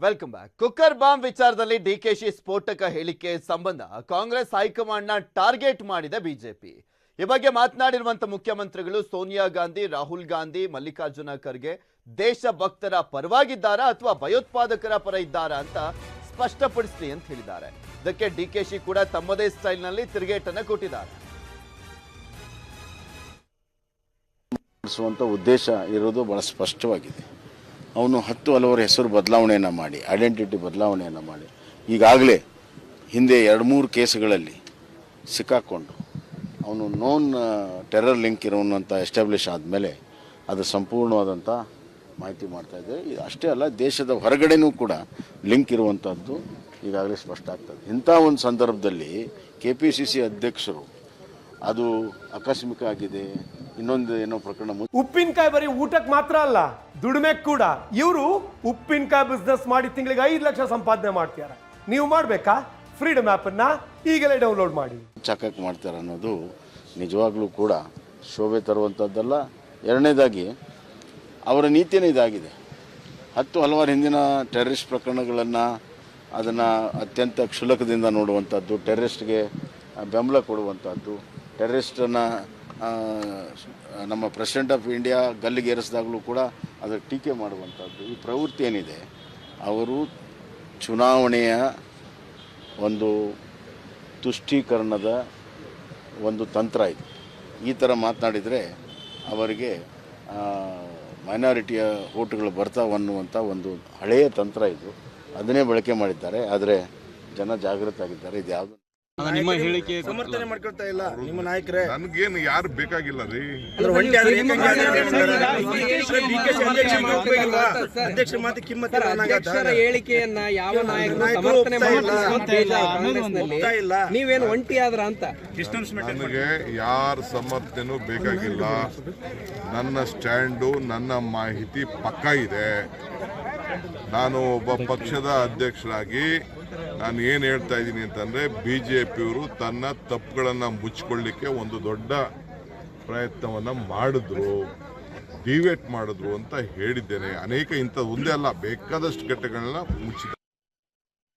Welcome back. Cooker bomb ವಿಚಾರದಲ್ಲಿ ಡಿಕೆಶಿ ಸ್ಫೋಟಕ ಹೇಳಿಕೆ ಸಂಬಂಧ ಕಾಂಗ್ರೆಸ್ ಹೈಕಮಾಂಡ್ನ ಟಾರ್ಗೆಟ್ ಮಾಡಿದೆ ಬಿಜೆಪಿ. ಈ ಬಗ್ಗೆ ಮಾತನಾಡಿರುವಂತ ಮುಖ್ಯಮಂತ್ರಿಗಳು ಸೋನಿಯಾ ಗಾಂಧಿ, ರಾಹುಲ್ ಗಾಂಧಿ, ಮಲ್ಲಿಕಾರ್ಜುನ ಖರ್ಗೆ ದೇಶಭಕ್ತರ ಪರವಾಗಿದ್ದಾರಾ ಅಥವಾ ಭಯೋತ್ಪಾದಕರ ಪರ ಇದ್ದಾರಾ ಅಂತ ಸ್ಪಷ್ಟಪಡಿಸಲಿ ಅಂತ ಹೇಳಿದ್ದಾರೆ. ಇದಕ್ಕೆ ಡಿಕೆಶಿ ಕೂಡ ತಮ್ಮದೇ ಸ್ಟೈಲ್ನಲ್ಲಿ ತಿರುಗೇಟನ್ನು ಕೊಟ್ಟಿದ್ದಾರೆ. ಉದ್ದೇಶ ಇರೋದು ಬಹಳ ಸ್ಪಷ್ಟವಾಗಿದೆ. ಅವನು 10 ಹಲವಾರು ಹೆಸರು ಬದಲಾವಣೆಯನ್ನು ಮಾಡಿ, ಐಡೆಂಟಿಟಿ ಬದಲಾವಣೆಯನ್ನು ಮಾಡಿ, ಈಗಾಗಲೇ ಹಿಂದೆ 2-3 ಕೇಸುಗಳಲ್ಲಿ ಸಿಕ್ಕಾಕ್ಕೊಂಡು ಅವನು ನೋನ್ ಟೆರರ್ ಲಿಂಕ್ ಇರೋನಂತ ಎಸ್ಟಾಬ್ಲಿಷ್ ಆದಮೇಲೆ ಅದು ಸಂಪೂರ್ಣವಾದಂಥ ಮಾಹಿತಿ ಮಾಡ್ತಾಯಿದೆ. ಅಷ್ಟೇ ಅಲ್ಲ, ದೇಶದ ಹೊರಗಡೆನೂ ಕೂಡ ಲಿಂಕ್ ಇರುವಂಥದ್ದು ಈಗಾಗಲೇ ಸ್ಪಷ್ಟ ಆಗ್ತದೆ. ಇಂಥ ಒಂದು ಸಂದರ್ಭದಲ್ಲಿ KPCC ಅಧ್ಯಕ್ಷರು ಅದು ಆಕಸ್ಮಿಕ ಆಗಿದೆ, ಇನ್ನೊಂದು ಏನೋ ಪ್ರಕರಣ. ಉಪ್ಪಿನಕಾಯಿ ಬರೀ ಊಟಕ್ಕೆ ಮಾತ್ರ ಅಲ್ಲ, ದುಡಿಮೆ ಕೂಡ. ಇವರು ಉಪ್ಪಿನಕಾಯಿ ಬಿಸ್ನೆಸ್ ಮಾಡಿ ತಿಂಗಳಿಗೆ 5 ಲಕ್ಷ ಸಂಪಾದನೆ ಮಾಡ್ತಾರೆ. ನೀವು ಮಾಡಬೇಕಾ? ಫ್ರೀಡಮ್ ಆ್ಯಪನ್ನು ಈಗಲೇ ಡೌನ್ಲೋಡ್ ಮಾಡಿ. ಚಾಕಕ್ ಮಾಡ್ತಾರೆ ಅನ್ನೋದು ನಿಜವಾಗ್ಲೂ ಕೂಡ ಶೋಭೆ ತರುವಂಥದ್ದಲ್ಲ. ಎರಡನೇದಾಗಿ ಅವರ ನೀತಿಯೇ ಇದಾಗಿದೆ. 10 ಹಲವಾರು ಹಿಂದಿನ ಟೆರರಿಸ್ಟ್ ಪ್ರಕರಣಗಳನ್ನು ಅದನ್ನು ಅತ್ಯಂತ ಕ್ಷುಲ್ಲಕದಿಂದ ನೋಡುವಂಥದ್ದು, ಟೆರರಿಸ್ಟ್ಗೆ ಬೆಂಬಲ ಕೊಡುವಂಥದ್ದು, ಟೆರರಿಸ್ಟನ್ನು ನಮ್ಮ ಪ್ರೆಸಿಡೆಂಟ್ ಆಫ್ ಇಂಡಿಯಾ ಗಲ್ಲಿಗೇರಿಸಿದಾಗಲೂ ಕೂಡ ಅದರ ಟೀಕೆ ಮಾಡುವಂಥದ್ದು, ಈ ಪ್ರವೃತ್ತಿ ಏನಿದೆ, ಅವರು ಚುನಾವಣೆಯ ಒಂದು ತುಷ್ಟೀಕರಣದ ಒಂದು ತಂತ್ರ ಇದು. ಈ ಥರ ಮಾತನಾಡಿದರೆ ಅವರಿಗೆ ಮೈನಾರಿಟಿಯ ಓಟುಗಳು ಬರ್ತಾವನ್ನುವಂಥ ಒಂದು ಹಳೆಯ ತಂತ್ರ ಇದು. ಅದನ್ನೇ ಬಳಕೆ ಮಾಡಿದ್ದಾರೆ. ಆದರೆ ಜನ ಜಾಗೃತ ಆಗಿದ್ದಾರೆ. ಇದು ಯಾವುದು ನಿಮ್ಮ ಹೇಳಿಕೆ ಸಮರ್ಥನೆ ಮಾಡ್ಕೊಳ್ತಾ ಇಲ್ಲ ನಿಮ್ಮ ನಾಯಕರೇ. ನನ್ಗೇನು ಯಾರು ಬೇಕಾಗಿಲ್ಲ ರೀ. ಅಧ್ಯಕ್ಷರ ಹೇಳಿಕೆಯನ್ನ ಯಾವ ನಾಯಕರು ಸಮರ್ಥನೆ ಮಾಡಿಲ್ಲ, ನೀವೇನು ಒಂಟಿ ಆದ್ರ ಅಂತ. ನನಗೆ ಯಾರ ಸಮರ್ಥನೆನೂ ಬೇಕಾಗಿಲ್ಲ. ನನ್ನ ಸ್ಟ್ಯಾಂಡು, ನನ್ನ ಮಾಹಿತಿ ಪಕ್ಕಾ ಇದೆ. ನಾನು ಒಬ್ಬ ಪಕ್ಷದ ಅಧ್ಯಕ್ಷರಾಗಿ ನಾನು ಏನು ಹೇಳ್ತಾ ಇದ್ದೀನಿ ಅಂತಂದರೆ, BJPಯವರು ತನ್ನ ತಪ್ಪುಗಳನ್ನು ಮುಚ್ಚಿಕೊಳ್ಳಿಕ್ಕೆ ಒಂದು ದೊಡ್ಡ ಪ್ರಯತ್ನವನ್ನು ಮಾಡಿದ್ರು, ಡಿವೇಟ್ ಮಾಡಿದ್ರು ಅಂತ ಹೇಳಿದ್ದೇನೆ. ಅನೇಕ ಇಂಥ ಒಂದೇ ಅಲ್ಲ, ಬೇಕಾದಷ್ಟು ಘಟ್ಟಗಳನ್ನ ಮುಚ್ಚಿದ್ದಾರೆ.